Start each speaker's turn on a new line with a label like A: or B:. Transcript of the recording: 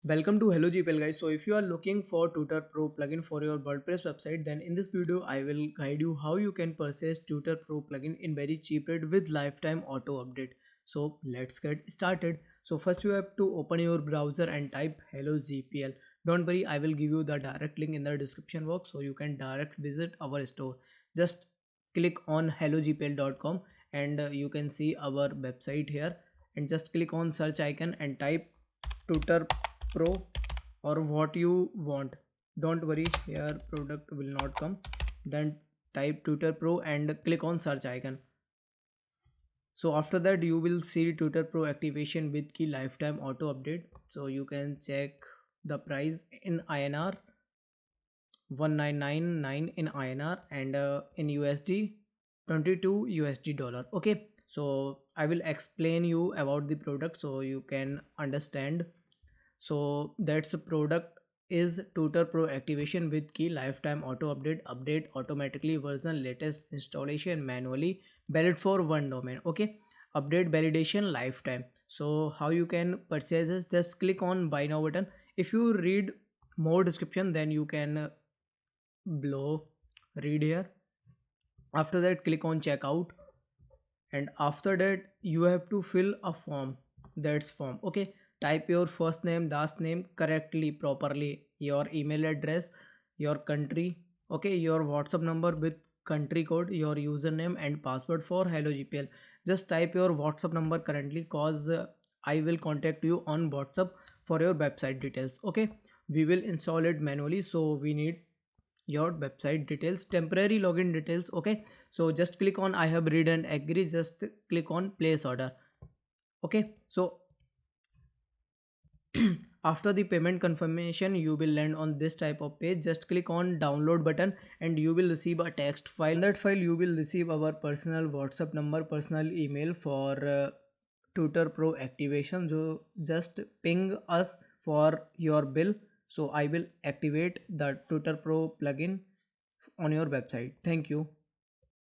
A: Welcome to HelloGPL guys. So if you are looking for Tutor Pro plugin for your WordPress website, then in this video I will guide you how you can purchase Tutor Pro plugin in very cheap rate with lifetime auto update. So let's get started. So first you have to open your browser and type HelloGPL. Don't worry, I will give you the direct link in the description box so you can direct visit our store. Just click on hellogpl.com and you can see our website here, and just click on search icon and type Tutor Pro or what you want. Don't worry, here product will not come. Then type Tutor Pro and click on search icon. So after that you will see Tutor Pro activation with key lifetime auto update. So you can check the price in INR 1999 in INR, and in USD 22 USD dollar. Okay, so I will explain you about the product so you can understand. So that's the product is Tutor Pro activation with key lifetime auto update automatically version latest installation manually valid for one domain. Okay, update validation lifetime. So how you can purchase this, just click on buy now button. If you read more description, then you can below read here. After that click on checkout, and after that you have to fill a form. That's form. Okay, type your first name last name correctly properly, your email address, your country, okay, your WhatsApp number with country code, your username and password for HelloGPL. Just type your WhatsApp number currently, cause I will contact you on WhatsApp for your website details. Okay, we will install it manually, so we need your website details, temporary login details. Okay, so just click on I have read and agree, just click on place order. Okay, so after the payment confirmation you will land on this type of page. Just click on download button and you will receive a text file. In that file you will receive our personal WhatsApp number, personal email for Tutor Pro activation. So just ping us for your bill, so I will activate the Tutor Pro plugin on your website. Thank you.